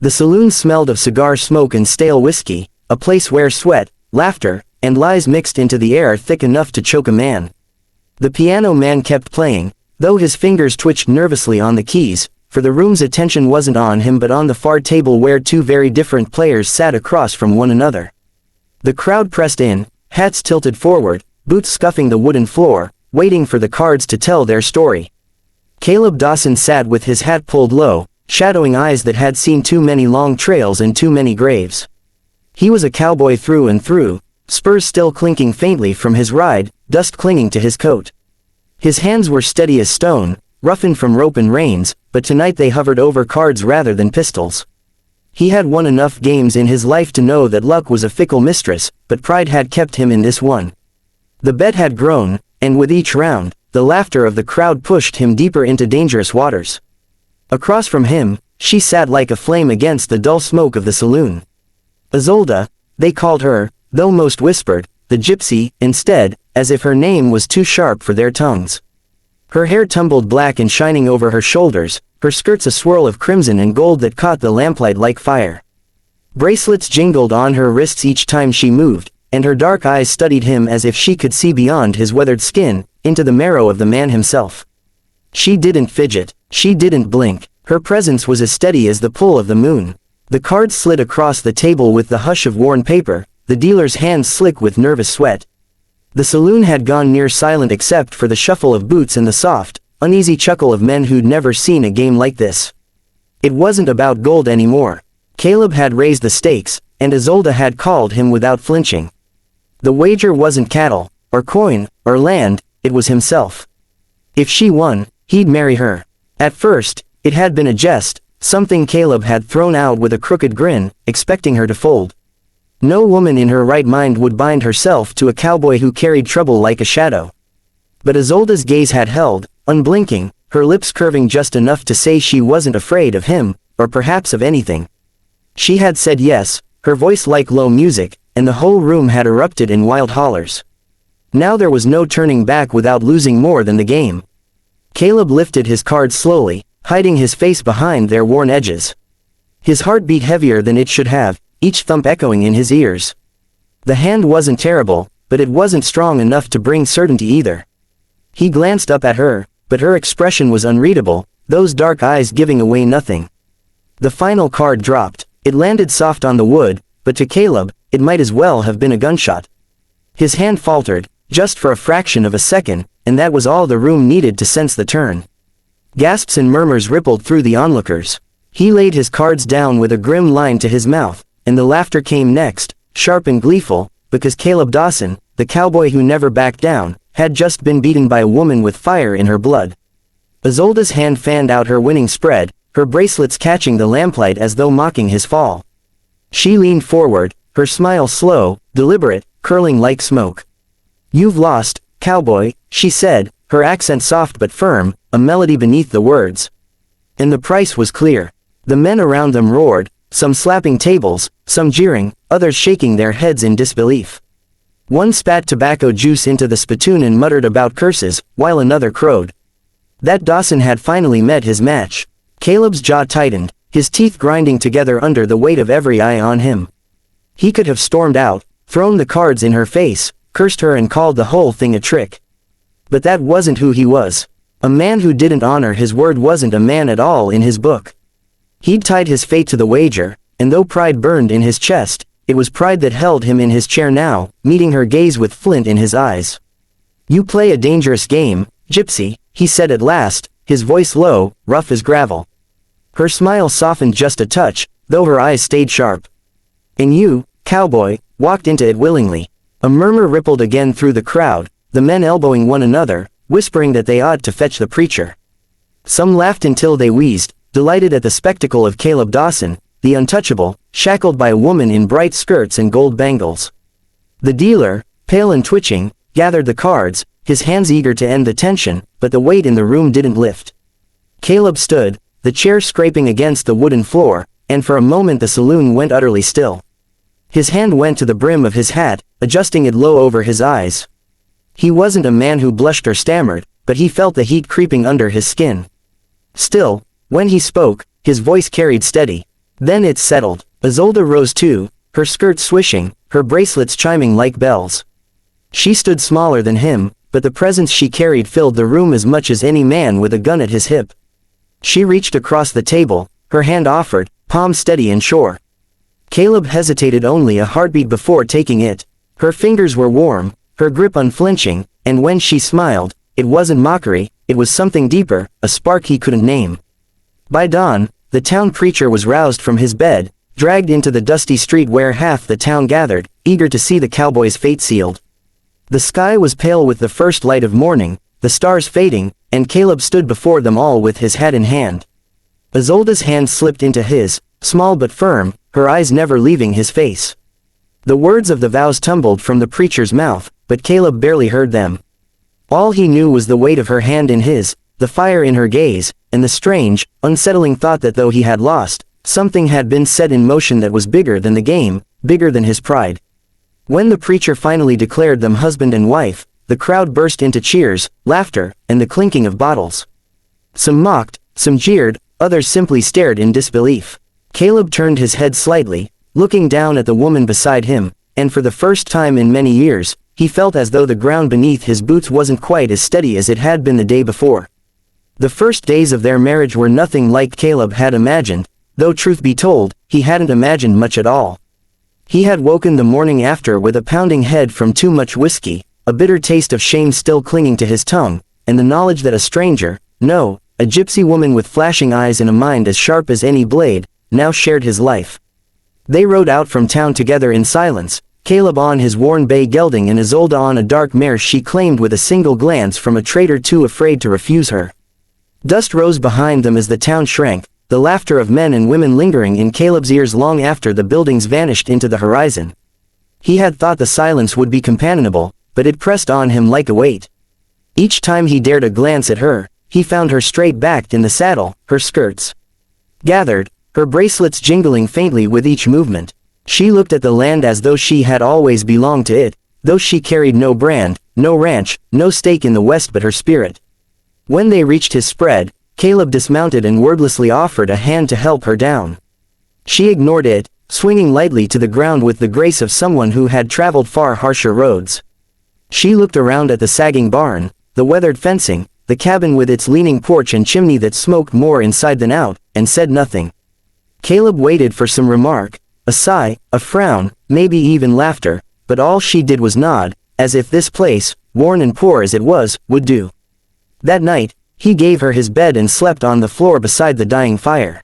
The saloon smelled of cigar smoke and stale whiskey, a place where sweat, laughter, and lies mixed into the air thick enough to choke a man. The piano man kept playing, though his fingers twitched nervously on the keys, for the room's attention wasn't on him but on the far table where two very different players sat across from one another. The crowd pressed in, hats tilted forward, boots scuffing the wooden floor, waiting for the cards to tell their story. Caleb Dawson sat with his hat pulled low, shadowing eyes that had seen too many long trails and too many graves. He was a cowboy through and through, spurs still clinking faintly from his ride, dust clinging to his coat. His hands were steady as stone, roughened from rope and reins, but tonight they hovered over cards rather than pistols. He had won enough games in his life to know that luck was a fickle mistress, but pride had kept him in this one. The bet had grown, and with each round, the laughter of the crowd pushed him deeper into dangerous waters. Across from him, she sat like a flame against the dull smoke of the saloon. Isolde, they called her, though most whispered, the Gypsy, instead, as if her name was too sharp for their tongues. Her hair tumbled black and shining over her shoulders, her skirts a swirl of crimson and gold that caught the lamplight like fire. Bracelets jingled on her wrists each time she moved, and her dark eyes studied him as if she could see beyond his weathered skin, into the marrow of the man himself. She didn't fidget, she didn't blink, her presence was as steady as the pull of the moon. The cards slid across the table with the hush of worn paper, the dealer's hands slick with nervous sweat. The saloon had gone near silent except for the shuffle of boots and the soft, uneasy chuckle of men who'd never seen a game like this. It wasn't about gold anymore. Caleb had raised the stakes, and Isolde had called him without flinching. The wager wasn't cattle, or coin, or land, it was himself. If she won, he'd marry her. At first, it had been a jest, something Caleb had thrown out with a crooked grin, expecting her to fold. No woman in her right mind would bind herself to a cowboy who carried trouble like a shadow. But Isolde's gaze had held, unblinking, her lips curving just enough to say she wasn't afraid of him, or perhaps of anything. She had said yes, her voice like low music, and the whole room had erupted in wild hollers. Now there was no turning back without losing more than the game. Caleb lifted his cards slowly, hiding his face behind their worn edges. His heart beat heavier than it should have, each thump echoing in his ears. The hand wasn't terrible, but it wasn't strong enough to bring certainty either. He glanced up at her, but her expression was unreadable, those dark eyes giving away nothing. The final card dropped. It landed soft on the wood, but to Caleb, it might as well have been a gunshot. His hand faltered, just for a fraction of a second, and that was all the room needed to sense the turn. Gasps and murmurs rippled through the onlookers. He laid his cards down with a grim line to his mouth, and the laughter came next, sharp and gleeful, because Caleb Dawson, the cowboy who never backed down, had just been beaten by a woman with fire in her blood. Isolde's hand fanned out her winning spread, her bracelets catching the lamplight as though mocking his fall. She leaned forward, her smile slow, deliberate, curling like smoke. "You've lost, cowboy," she said, her accent soft but firm, a melody beneath the words. And the price was clear. The men around them roared, some slapping tables, some jeering, others shaking their heads in disbelief. One spat tobacco juice into the spittoon and muttered about curses, while another crowed. That Dawson had finally met his match. Caleb's jaw tightened, his teeth grinding together under the weight of every eye on him. He could have stormed out, thrown the cards in her face, cursed her and called the whole thing a trick. But that wasn't who he was. A man who didn't honor his word wasn't a man at all in his book. He'd tied his fate to the wager, and though pride burned in his chest, it was pride that held him in his chair now, meeting her gaze with flint in his eyes. "You play a dangerous game, Gypsy," he said at last, his voice low, rough as gravel. Her smile softened just a touch, though her eyes stayed sharp. "And you, cowboy, walked into it willingly." A murmur rippled again through the crowd, the men elbowing one another, whispering that they ought to fetch the preacher. Some laughed until they wheezed, delighted at the spectacle of Caleb Dawson, the untouchable, shackled by a woman in bright skirts and gold bangles. The dealer, pale and twitching, gathered the cards, his hands eager to end the tension, but the weight in the room didn't lift. Caleb stood, the chair scraping against the wooden floor, and for a moment the saloon went utterly still. His hand went to the brim of his hat, adjusting it low over his eyes. He wasn't a man who blushed or stammered, but he felt the heat creeping under his skin. Still, when he spoke, his voice carried steady. Then it's settled. Isolde rose too, her skirt swishing, her bracelets chiming like bells. She stood smaller than him, but the presence she carried filled the room as much as any man with a gun at his hip. She reached across the table, her hand offered, palm steady and sure. Caleb hesitated only a heartbeat before taking it. Her fingers were warm, her grip unflinching, and when she smiled, it wasn't mockery, it was something deeper, a spark he couldn't name. By dawn, the town preacher was roused from his bed, dragged into the dusty street where half the town gathered, eager to see the cowboy's fate sealed. The sky was pale with the first light of morning, the stars fading, and Caleb stood before them all with his hat in hand. Isolde's hand slipped into his, small but firm, her eyes never leaving his face. The words of the vows tumbled from the preacher's mouth, but Caleb barely heard them. All he knew was the weight of her hand in his, the fire in her gaze, and the strange, unsettling thought that though he had lost, something had been set in motion that was bigger than the game, bigger than his pride. When the preacher finally declared them husband and wife, the crowd burst into cheers, laughter, and the clinking of bottles. Some mocked, some jeered, others simply stared in disbelief. Caleb turned his head slightly, looking down at the woman beside him, and for the first time in many years, he felt as though the ground beneath his boots wasn't quite as steady as it had been the day before. The first days of their marriage were nothing like Caleb had imagined, though truth be told, he hadn't imagined much at all. He had woken the morning after with a pounding head from too much whiskey, a bitter taste of shame still clinging to his tongue, and the knowledge that a stranger, no, a gypsy woman with flashing eyes and a mind as sharp as any blade, now shared his life. They rode out from town together in silence, Caleb on his worn bay gelding and Isolde on a dark mare she claimed with a single glance from a trader too afraid to refuse her. Dust rose behind them as the town shrank, the laughter of men and women lingering in Caleb's ears long after the buildings vanished into the horizon. He had thought the silence would be companionable, but it pressed on him like a weight. Each time he dared a glance at her, he found her straight-backed in the saddle, her skirts gathered, her bracelets jingling faintly with each movement. She looked at the land as though she had always belonged to it, though she carried no brand, no ranch, no stake in the West but her spirit. When they reached his spread, Caleb dismounted and wordlessly offered a hand to help her down. She ignored it, swinging lightly to the ground with the grace of someone who had traveled far harsher roads. She looked around at the sagging barn, the weathered fencing, the cabin with its leaning porch and chimney that smoked more inside than out, and said nothing. Caleb waited for some remark, a sigh, a frown, maybe even laughter, but all she did was nod, as if this place, worn and poor as it was, would do. That night, he gave her his bed and slept on the floor beside the dying fire.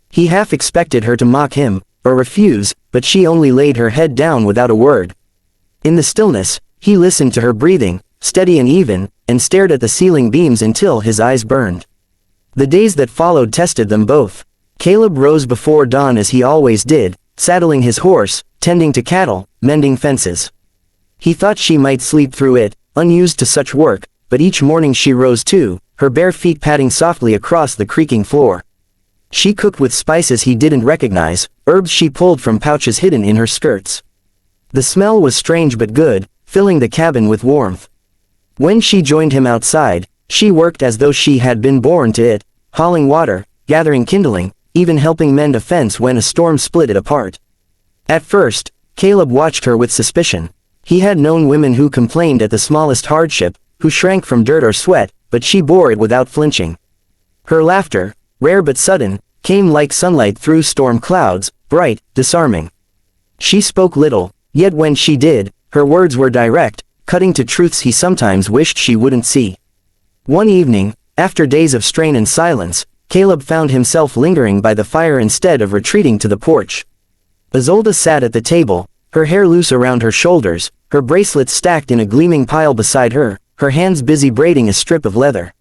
He half expected her to mock him, or refuse, but she only laid her head down without a word. In the stillness, he listened to her breathing, steady and even, and stared at the ceiling beams until his eyes burned. The days that followed tested them both. Caleb rose before dawn as he always did, saddling his horse, tending to cattle, mending fences. He thought she might sleep through it, unused to such work, but each morning she rose too, her bare feet padding softly across the creaking floor. She cooked with spices he didn't recognize, herbs she pulled from pouches hidden in her skirts. The smell was strange but good, filling the cabin with warmth. When she joined him outside, she worked as though she had been born to it, hauling water, gathering kindling, even helping mend a fence when a storm split it apart. At first, Caleb watched her with suspicion. He had known women who complained at the smallest hardship, who shrank from dirt or sweat, but she bore it without flinching. Her laughter, rare but sudden, came like sunlight through storm clouds, bright, disarming. She spoke little, yet when she did, her words were direct, cutting to truths he sometimes wished she wouldn't see. One evening, after days of strain and silence, Caleb found himself lingering by the fire instead of retreating to the porch. Isolde sat at the table, her hair loose around her shoulders, her bracelets stacked in a gleaming pile beside her, her hands busy braiding a strip of leather.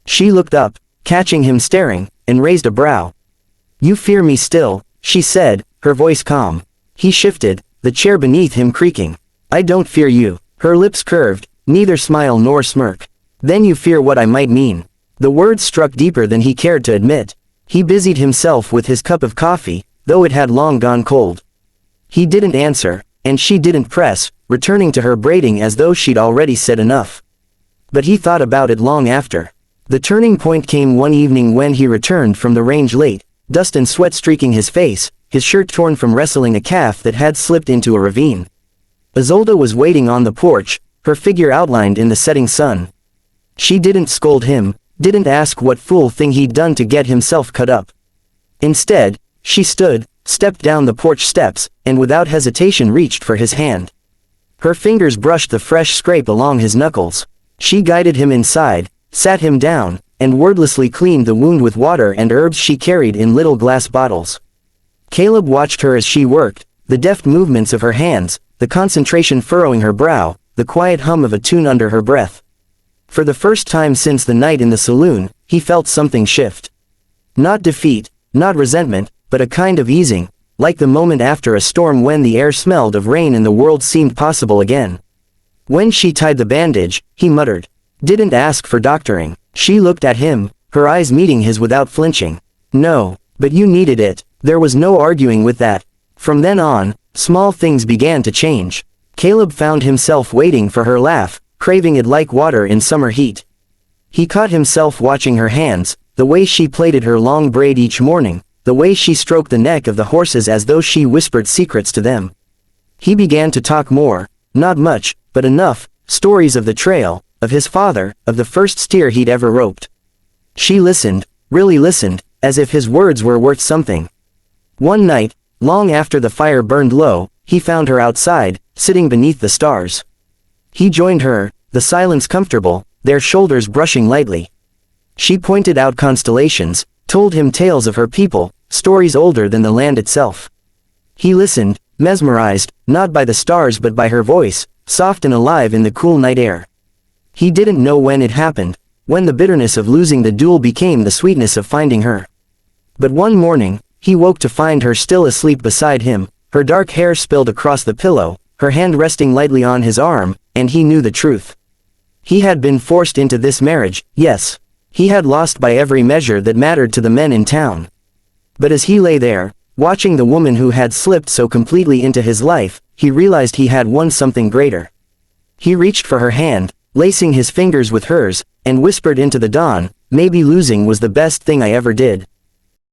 She looked up, catching him staring, and raised a brow. "You fear me still," she said, her voice calm. He shifted, the chair beneath him creaking. "I don't fear you." Her lips curved, neither smile nor smirk. "Then you fear what I might mean." The words struck deeper than he cared to admit. He busied himself with his cup of coffee, though it had long gone cold. He didn't answer, and she didn't press, returning to her braiding as though she'd already said enough. But he thought about it long after. The turning point came one evening when he returned from the range late, dust and sweat streaking his face, his shirt torn from wrestling a calf that had slipped into a ravine. Isolde was waiting on the porch, her figure outlined in the setting sun. She didn't scold him, didn't ask what fool thing he'd done to get himself cut up. Instead, she stood, stepped down the porch steps, and without hesitation reached for his hand. Her fingers brushed the fresh scrape along his knuckles. She guided him inside, sat him down, and wordlessly cleaned the wound with water and herbs she carried in little glass bottles. Caleb watched her as she worked, the deft movements of her hands, the concentration furrowing her brow, the quiet hum of a tune under her breath. For the first time since the night in the saloon, he felt something shift. Not defeat, not resentment, but a kind of easing, like the moment after a storm when the air smelled of rain and the world seemed possible again. When she tied the bandage, he muttered. Didn't ask for doctoring. She looked at him, her eyes meeting his without flinching. No, but you needed it. There was no arguing with that. From then on, small things began to change. Caleb found himself waiting for her laugh, craving it like water in summer heat. He caught himself watching her hands, the way she plaited her long braid each morning, the way she stroked the neck of the horses as though she whispered secrets to them. He began to talk more, not much, but enough, stories of the trail, of his father, of the first steer he'd ever roped. She listened, really listened, as if his words were worth something. One night, long after the fire burned low, he found her outside, sitting beneath the stars. He joined her, the silence comfortable, their shoulders brushing lightly. She pointed out constellations, told him tales of her people, stories older than the land itself. He listened, mesmerized, not by the stars but by her voice, soft and alive in the cool night air. He didn't know when it happened, when the bitterness of losing the duel became the sweetness of finding her. But one morning, he woke to find her still asleep beside him, her dark hair spilled across the pillow, her hand resting lightly on his arm, and he knew the truth. He had been forced into this marriage, yes. He had lost by every measure that mattered to the men in town. But as he lay there, watching the woman who had slipped so completely into his life, he realized he had won something greater. He reached for her hand, lacing his fingers with hers, and whispered into the dawn, maybe losing was the best thing I ever did.